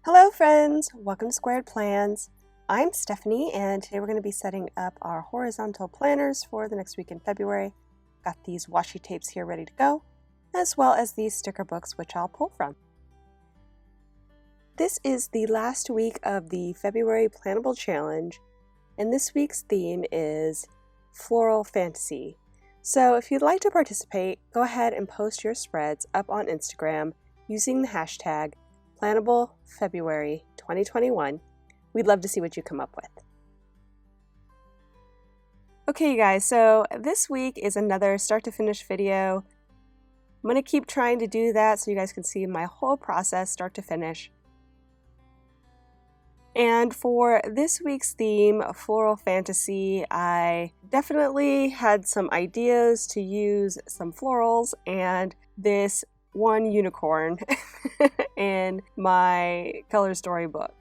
Hello friends, welcome to Squared Plans. I'm Stephanie and today we're going to be setting up our horizontal planners for the next week in February. Got these washi tapes here ready to go, as well as these sticker books which I'll pull from. This is the last week of the February Plannable Challenge, and this week's theme is Floral Fantasy. So if you'd like to participate, go ahead and post your spreads up on Instagram using the hashtag Plannable February 2021. We'd love to see what you come up with. Okay, you guys, so this week is another start to finish video. I'm going to keep trying to do that so you guys can see my whole process start to finish. And for this week's theme, Floral Fantasy, I definitely had some ideas to use some florals and this one unicorn in my color story book.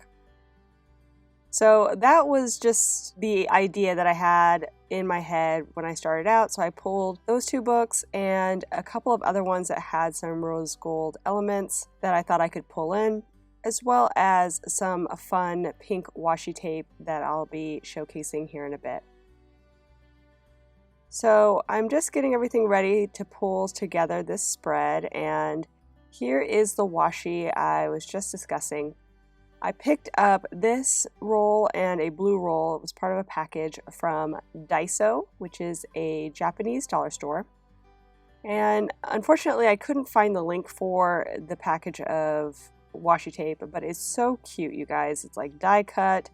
So that was just the idea that I had in my head when I started out. So I pulled those two books and a couple of other ones that had some rose gold elements that I thought I could pull in, as well as some fun pink washi tape that I'll be showcasing here in a bit. So I'm just getting everything ready to pull together this spread, and here is the washi I was just discussing. I picked up this roll and a blue roll. It was part of a package from Daiso, which is a Japanese dollar store. And unfortunately I couldn't find the link for the package of washi tape, but it's so cute, you guys. It's like die cut.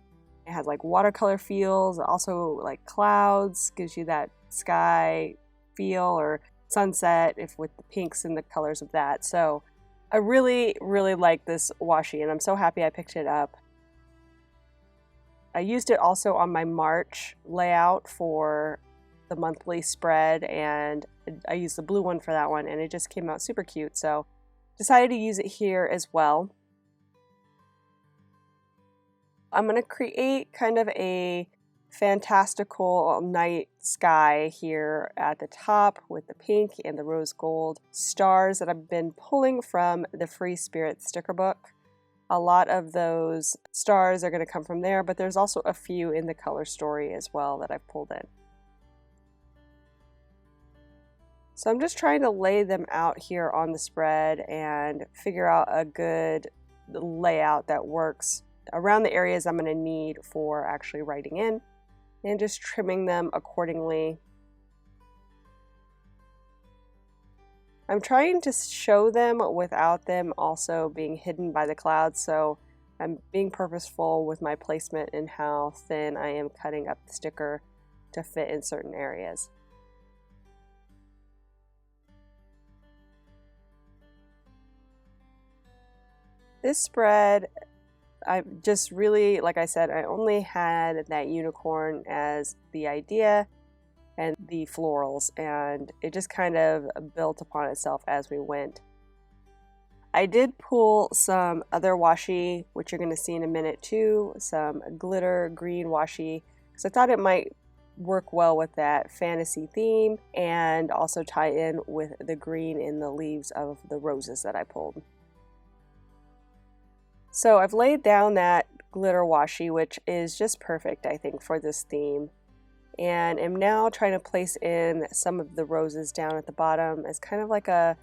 It has like watercolor feels, also like clouds, gives you that sky feel or sunset if with the pinks and the colors of that. So I really like this washi and I'm so happy I picked it up. I used it also on my March layout for the monthly spread, and I used the blue one for that one, and it just came out super cute, so decided to use it here as well. I'm going to create kind of a fantastical night sky here at the top with the pink and the rose gold stars that I've been pulling from the Free Spirit sticker book. A lot of those stars are going to come from there, but there's also a few in the color story as well that I've pulled in. So I'm just trying to lay them out here on the spread and figure out a good layout that works around the areas I'm going to need for actually writing in, and just trimming them accordingly. I'm trying to show them without them also being hidden by the clouds, so I'm being purposeful with my placement and how thin I am cutting up the sticker to fit in certain areas. This spread, I just really, like I said, I only had that unicorn as the idea and the florals, and it just kind of built upon itself as we went. I did pull some other washi, which you're going to see in a minute too, some glitter green washi, because I thought it might work well with that fantasy theme and also tie in with the green in the leaves of the roses that I pulled. So I've laid down that glitter washi, which is just perfect, I think, for this theme. And am now trying to place in some of the roses down at the bottom as kind of like a,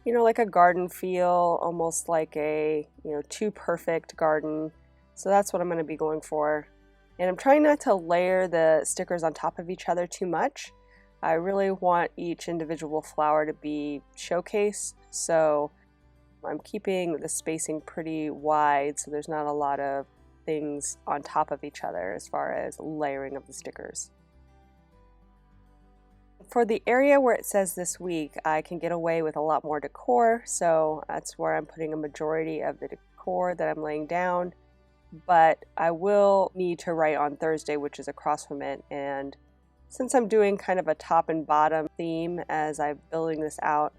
like a garden feel, almost like a, too perfect garden. So that's what I'm going to be going for. And I'm trying not to layer the stickers on top of each other too much. I really want each individual flower to be showcased. So I'm keeping the spacing pretty wide so there's not a lot of things on top of each other as far as layering of the stickers. For the area where it says this week, I can get away with a lot more decor, so that's where I'm putting a majority of the decor that I'm laying down. But I will need to write on Thursday, which is across from it, and since I'm doing kind of a top and bottom theme as I'm building this out,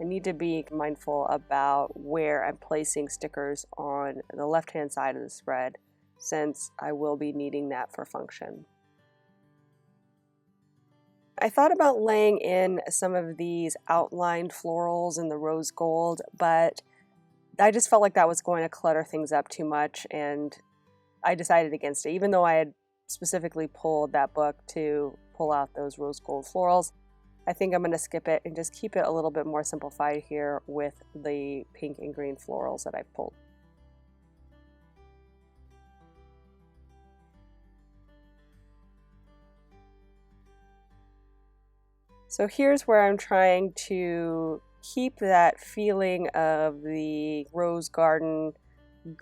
I need to be mindful about where I'm placing stickers on the left-hand side of the spread, since I will be needing that for function. I thought about laying in some of these outlined florals in the rose gold, but I just felt like that was going to clutter things up too much, and I decided against it. Even though I had specifically pulled that book to pull out those rose gold florals, I think I'm going to skip it and just keep it a little bit more simplified here with the pink and green florals that I've pulled. So here's where I'm trying to keep that feeling of the rose garden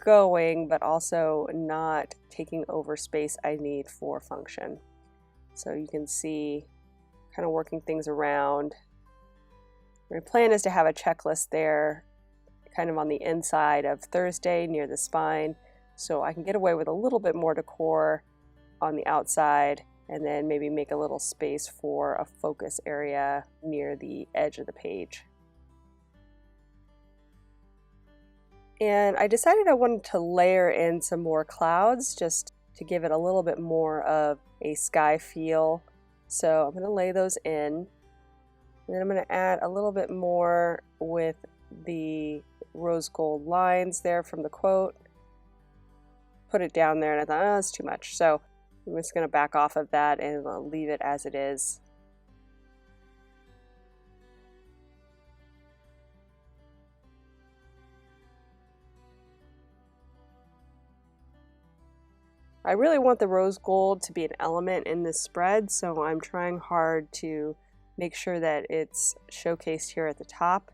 going, but also not taking over space I need for function. So you can see kind of working things around. My plan is to have a checklist there kind of on the inside of Thursday near the spine, so I can get away with a little bit more decor on the outside, and then maybe make a little space for a focus area near the edge of the page. And I decided I wanted to layer in some more clouds just to give it a little bit more of a sky feel. So I'm going to lay those in, and then I'm going to add a little bit more with the rose gold lines there from the quote. Put it down there, and I thought, oh, that's too much. So I'm just going to back off of that and leave it as it is. I really want the rose gold to be an element in this spread, so I'm trying hard to make sure that it's showcased here at the top.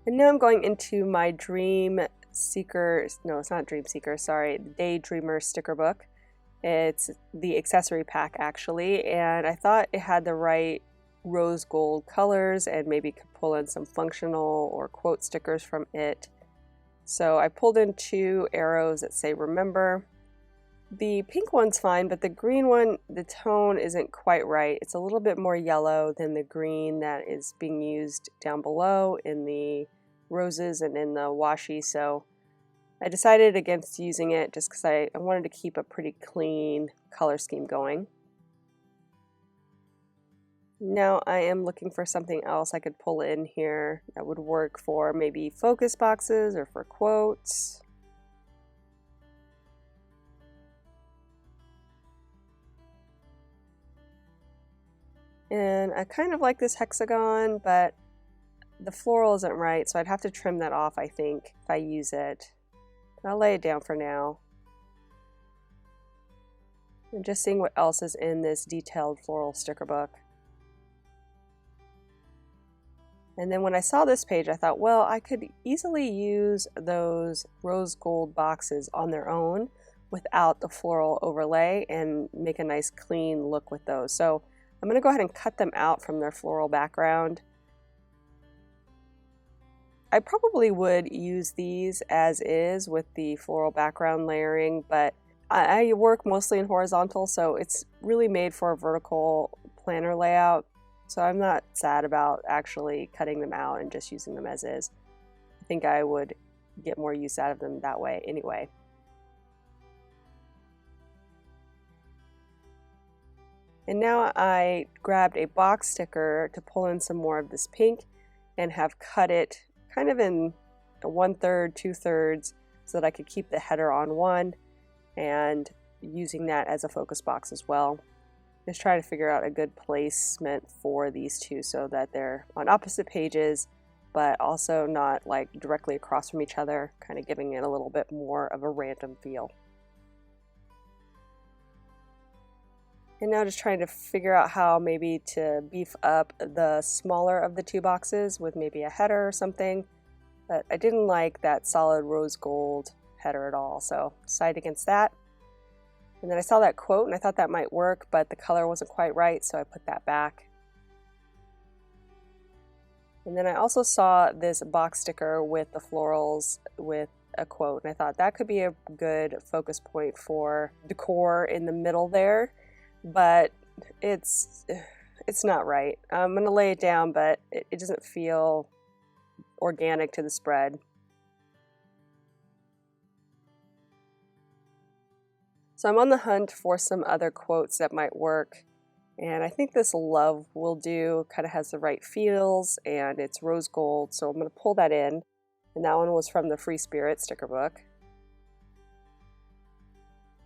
And now I'm going into my Dream Seeker, no, it's not Dream Seeker, sorry, Daydreamer sticker book. It's the accessory pack actually, and I thought it had the right rose gold colors and maybe could pull in some functional or quote stickers from it. So I pulled in 2 arrows that say remember. The pink one's fine, but the green one, the tone isn't quite right. It's a little bit more yellow than the green that is being used down below in the roses and in the washi, so I decided against using it just because I wanted to keep a pretty clean color scheme going. Now I am looking for something else I could pull in here that would work for maybe focus boxes or for quotes. And I kind of like this hexagon, but the floral isn't right, so I'd have to trim that off, I think, if I use it. I'll lay it down for now. And just seeing what else is in this detailed floral sticker book. And then when I saw this page, I thought, well, I could easily use those rose gold boxes on their own without the floral overlay and make a nice clean look with those. So I'm going to go ahead and cut them out from their floral background. I probably would use these as is with the floral background layering, but I work mostly in horizontal, so it's really made for a vertical planner layout. So I'm not sad about actually cutting them out and just using them as is. I think I would get more use out of them that way anyway. And now I grabbed a box sticker to pull in some more of this pink and have cut it kind of in 1/3, 2/3, so that I could keep the header on one and using that as a focus box as well. Just try to figure out a good placement for these two so that they're on opposite pages, but also not like directly across from each other, kind of giving it a little bit more of a random feel. And now just trying to figure out how maybe to beef up the smaller of the 2 boxes with maybe a header or something. But I didn't like that solid rose gold header at all, so decided against that. And then I saw that quote and I thought that might work, but the color wasn't quite right, so I put that back. And then I also saw this box sticker with the florals with a quote, and I thought that could be a good focus point for decor in the middle there. But it's not right. I'm going to lay it down, but it doesn't feel organic to the spread. So I'm on the hunt for some other quotes that might work, and I think this love will do. Kind of has the right feels, and it's rose gold, so I'm going to pull that in. And that one was from the Free Spirit sticker book.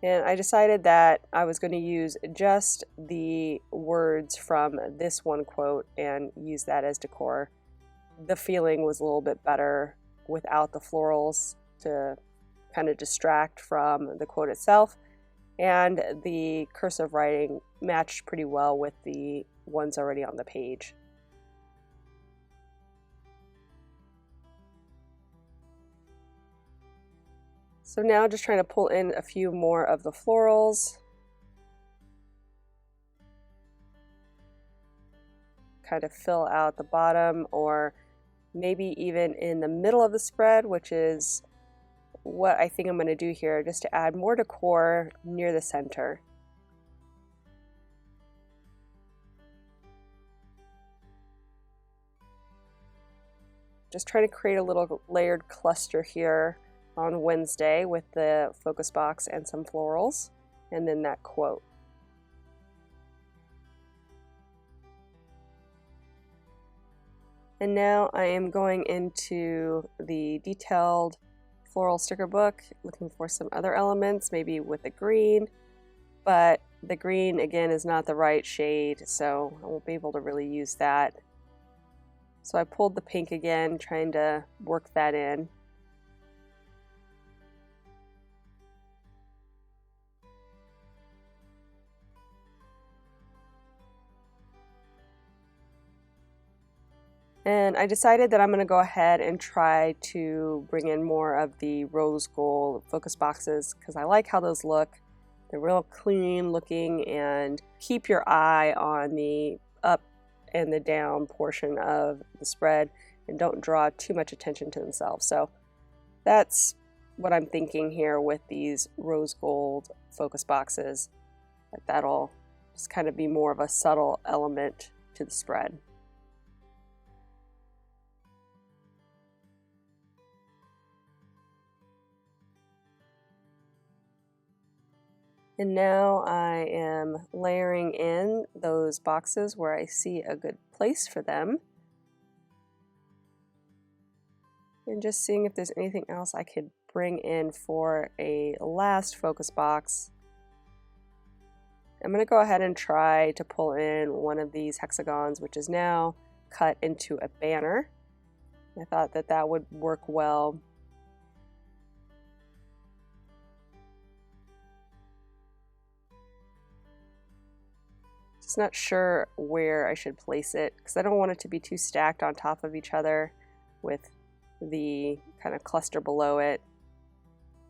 And I decided that I was going to use just the words from this one quote and use that as decor. The feeling was a little bit better without the florals to kind of distract from the quote itself. And the cursive writing matched pretty well with the ones already on the page. So now just trying to pull in a few more of the florals. Kind of fill out the bottom, or maybe even in the middle of the spread, which is what I think I'm going to do here, just to add more decor near the center. Just trying to create a little layered cluster here on Wednesday with the focus box and some florals, and then that quote. And now I am going into the detailed floral sticker book, looking for some other elements, maybe with a green, but the green again is not the right shade, so I won't be able to really use that. So I pulled the pink again, trying to work that in. And I decided that I'm going to go ahead and try to bring in more of the rose gold focus boxes because I like how those look. They're real clean looking and keep your eye on the up and the down portion of the spread and don't draw too much attention to themselves. So that's what I'm thinking here with these rose gold focus boxes. That'll just kind of be more of a subtle element to the spread. And now I am layering in those boxes where I see a good place for them. And just seeing if there's anything else I could bring in for a last focus box. I'm going to go ahead and try to pull in one of these hexagons, which is now cut into a banner. I thought that that would work well. Just not sure where I should place it because I don't want it to be too stacked on top of each other with the kind of cluster below it.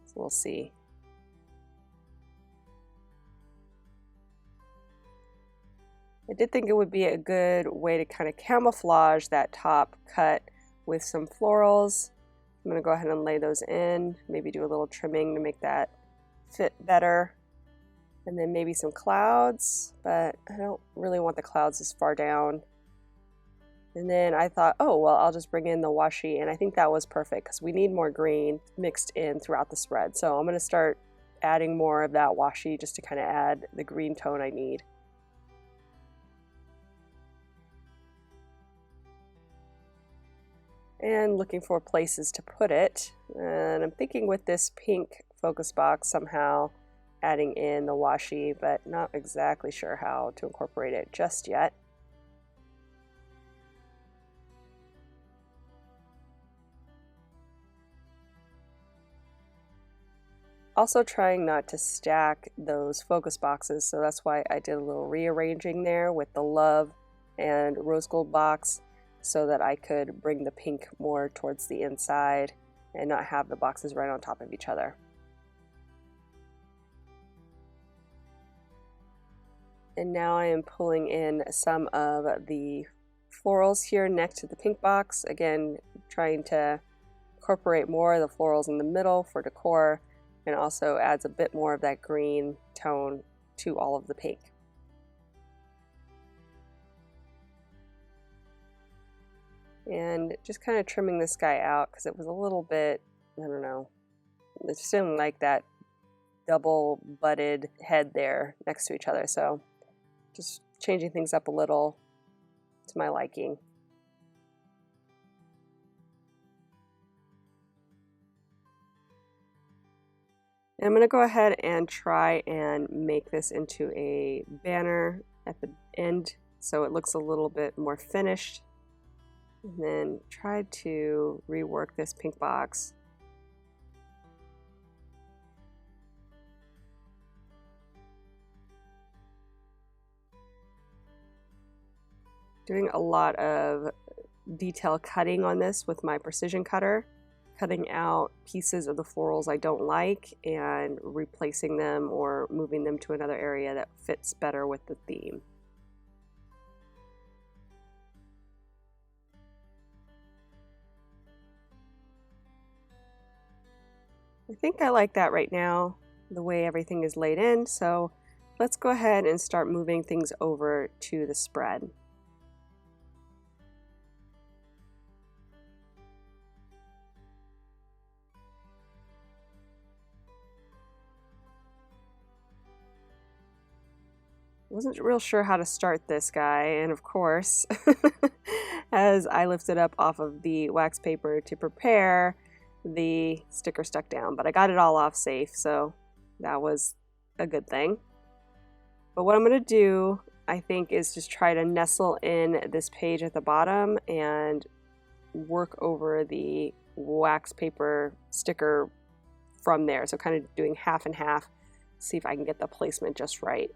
So we'll see. I did think it would be a good way to kind of camouflage that top cut with some florals. I'm going to go ahead and lay those in, maybe do a little trimming to make that fit better. And then maybe some clouds, but I don't really want the clouds this far down. And then I thought, oh, well, I'll just bring in the washi, and I think that was perfect because we need more green mixed in throughout the spread. So I'm going to start adding more of that washi just to kind of add the green tone I need. And looking for places to put it. And I'm thinking with this pink focus box somehow adding in the washi, but not exactly sure how to incorporate it just yet. Also trying not to stack those focus boxes, so that's why I did a little rearranging there with the love and rose gold box so that I could bring the pink more towards the inside and not have the boxes right on top of each other. And now I am pulling in some of the florals here next to the pink box. Again, trying to incorporate more of the florals in the middle for decor, and also adds a bit more of that green tone to all of the pink. And just kind of trimming this guy out because it was a little bit, I don't know, I just didn't like that double butted head there next to each other. So just changing things up a little to my liking. And I'm going to go ahead and try and make this into a banner at the end so it looks a little bit more finished. And then try to rework this pink box. Doing a lot of detail cutting on this with my precision cutter, cutting out pieces of the florals I don't like and replacing them or moving them to another area that fits better with the theme. I think I like that right now, the way everything is laid in, so let's go ahead and start moving things over to the spread. Wasn't real sure how to start this guy, and of course, as I lifted up off of the wax paper to prepare, the sticker stuck down, but I got it all off safe, so that was a good thing. But what I'm going to do, I think, is just try to nestle in this page at the bottom and work over the wax paper sticker from there. So kind of doing half and half, see if I can get the placement just right.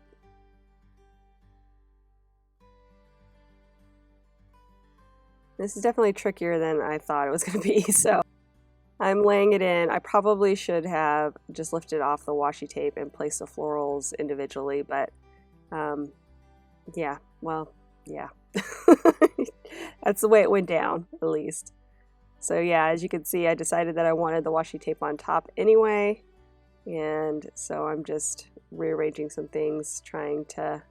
This is definitely trickier than I thought it was going to be, so I'm laying it in. I probably should have just lifted off the washi tape and placed the florals individually, but yeah, well, yeah. That's the way it went down, at least. So yeah, as you can see, I decided that I wanted the washi tape on top anyway, and so I'm just rearranging some things, trying to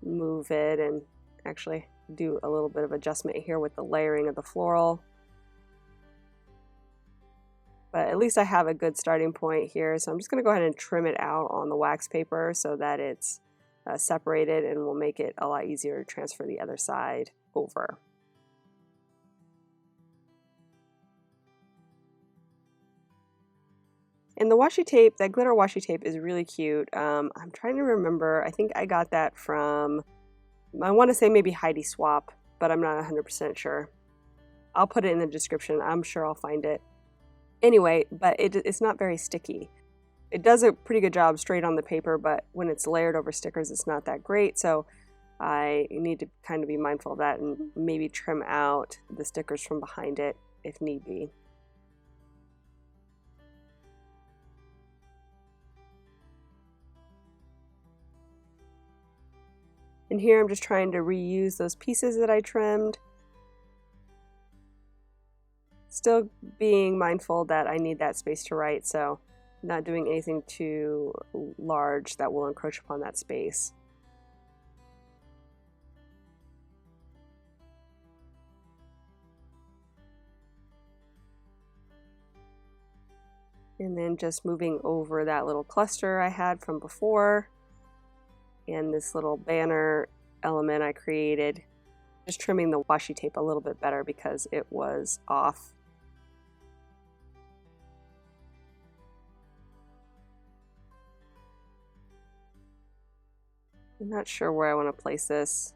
move it and actually do a little bit of adjustment here with the layering of the floral. But at least I have a good starting point here, so I'm just going to go ahead and trim it out on the wax paper so that it's separated, and will make it a lot easier to transfer the other side over. And the washi tape, that glitter washi tape, is really cute. I'm trying to remember, I think I got that from, I want to say maybe Heidi Swap, but I'm not 100% sure. I'll put it in the description. I'm sure I'll find it. Anyway, but it's not very sticky. It does a pretty good job straight on the paper, but when it's layered over stickers, it's not that great. So I need to kind of be mindful of that and maybe trim out the stickers from behind it if need be. And here I'm just trying to reuse those pieces that I trimmed. Still being mindful that I need that space to write, so not doing anything too large that will encroach upon that space. And then just moving over that little cluster I had from before, and this little banner element I created, just trimming the washi tape a little bit better because it was off. I'm not sure where I want to place this.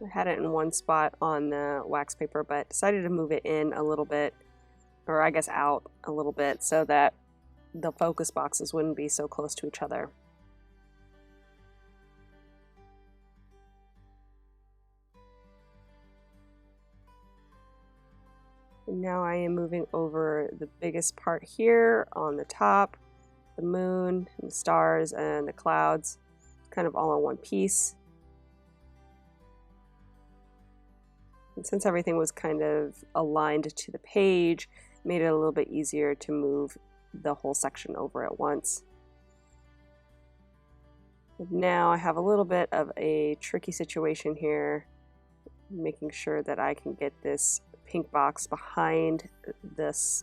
I had it in one spot on the wax paper, but decided to move it in a little bit, or I guess out a little bit, so that the focus boxes wouldn't be so close to each other. And now I am moving over the biggest part here on the top, the moon and the stars and the clouds, kind of all in one piece. And since everything was kind of aligned to the page, it made it a little bit easier to move the whole section over at once. And now I have a little bit of a tricky situation here, making sure that I can get this pink box behind this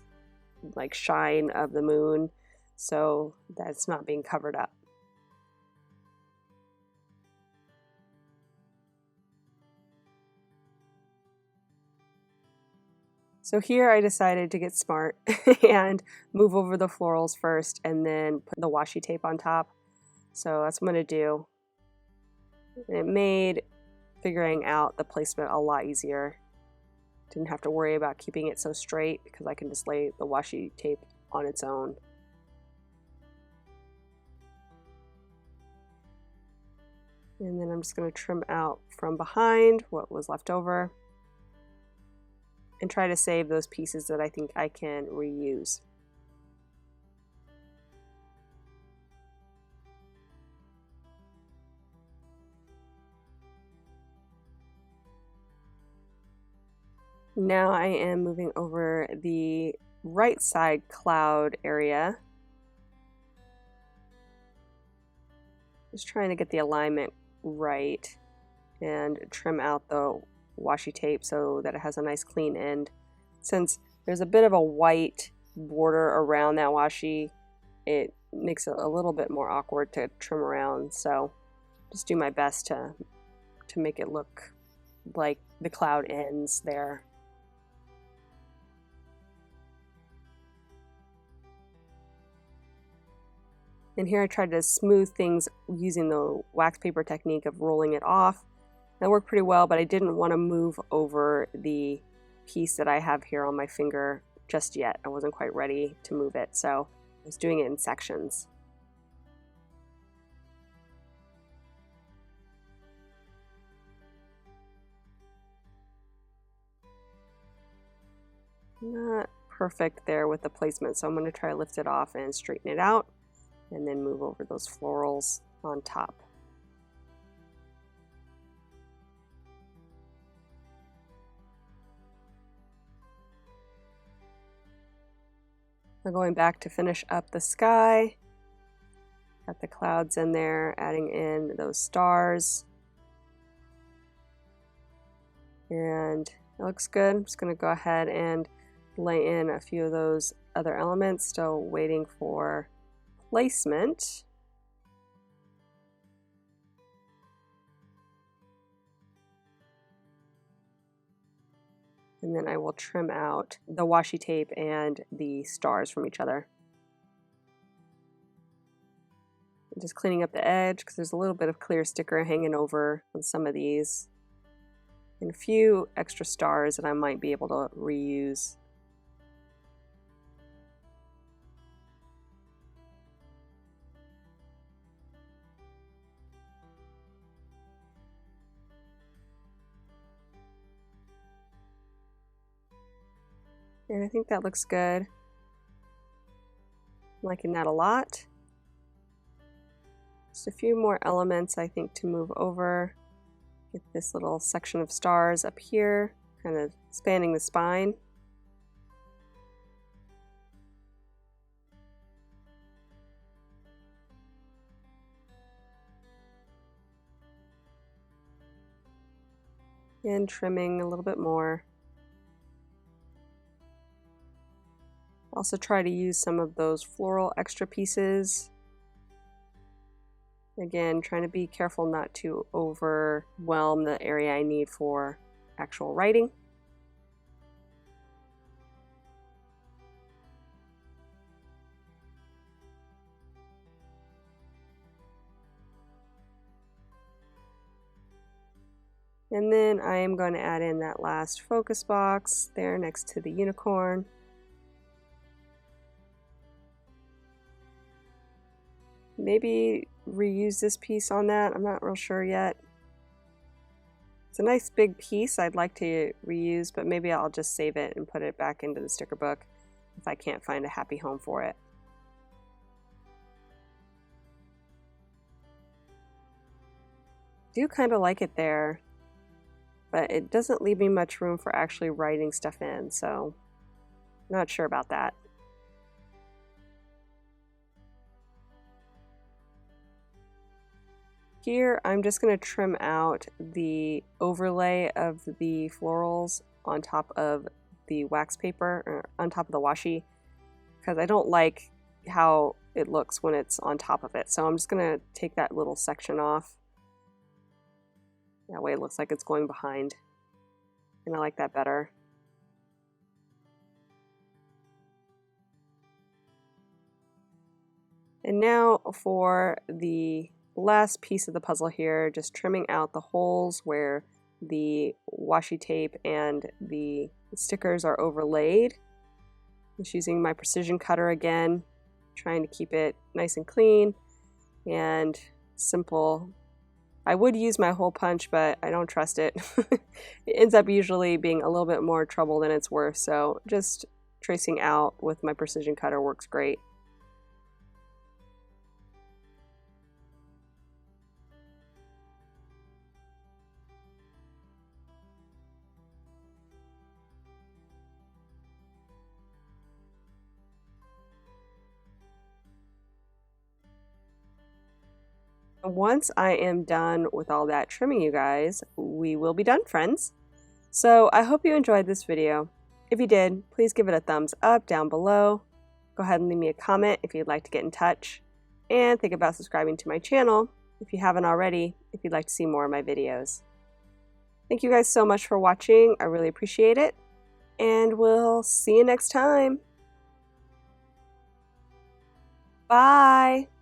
like shine of the moon so that it's not being covered up. So here I decided to get smart and move over the florals first and then put the washi tape on top. So that's what I'm going to do. And it made figuring out the placement a lot easier. Didn't have to worry about keeping it so straight because I can just lay the washi tape on its own. And then I'm just going to trim out from behind what was left over and try to save those pieces that I think I can reuse. Now I am moving over the right side cloud area. Just trying to get the alignment right and trim out the washi tape so that it has a nice clean end. Since there's a bit of a white border around that washi, it makes it a little bit more awkward to trim around, so just do my best to make it look like the cloud ends there. And here I tried to smooth things using the wax paper technique of rolling it off. That worked pretty well, but I didn't want to move over the piece that I have here on my finger just yet. I wasn't quite ready to move it, so I was doing it in sections. Not perfect there with the placement, so I'm going to try to lift it off and straighten it out, and then move over those florals on top. We're going back to finish up the sky. Got the clouds in there, adding in those stars. And it looks good. I'm just going to go ahead and lay in a few of those other elements, still waiting for placement. And then I will trim out the washi tape and the stars from each other. I'm just cleaning up the edge because there's a little bit of clear sticker hanging over on some of these. And a few extra stars that I might be able to reuse. And I think that looks good. I'm liking that a lot. Just a few more elements I think to move over. Get this little section of stars up here, kind of spanning the spine. And trimming a little bit more. Also try to use some of those floral extra pieces. Again, trying to be careful not to overwhelm the area I need for actual writing. And then I am going to add in that last focus box there next to the unicorn. Maybe reuse this piece on that. I'm not real sure yet. It's a nice big piece I'd like to reuse, but maybe I'll just save it and put it back into the sticker book if I can't find a happy home for it. I do kind of like it there, but it doesn't leave me much room for actually writing stuff in, so I'm not sure about that. Here, I'm just going to trim out the overlay of the florals on top of the wax paper, or on top of the washi, because I don't like how it looks when it's on top of it. So I'm just going to take that little section off. That way it looks like it's going behind. And I like that better. And now for the last piece of the puzzle here, just trimming out the holes where the washi tape and the stickers are overlaid. Just using my precision cutter again, trying to keep it nice and clean and simple. I would use my hole punch, but I don't trust it. It ends up usually being a little bit more trouble than it's worth, so just tracing out with my precision cutter works great. Once I am done with all that trimming, you guys, we will be done, friends. So I hope you enjoyed this video. If you did, please give it a thumbs up down below. Go ahead and leave me a comment if you'd like to get in touch. And think about subscribing to my channel if you haven't already, if you'd like to see more of my videos. Thank you guys so much for watching. I really appreciate it. And we'll see you next time. Bye!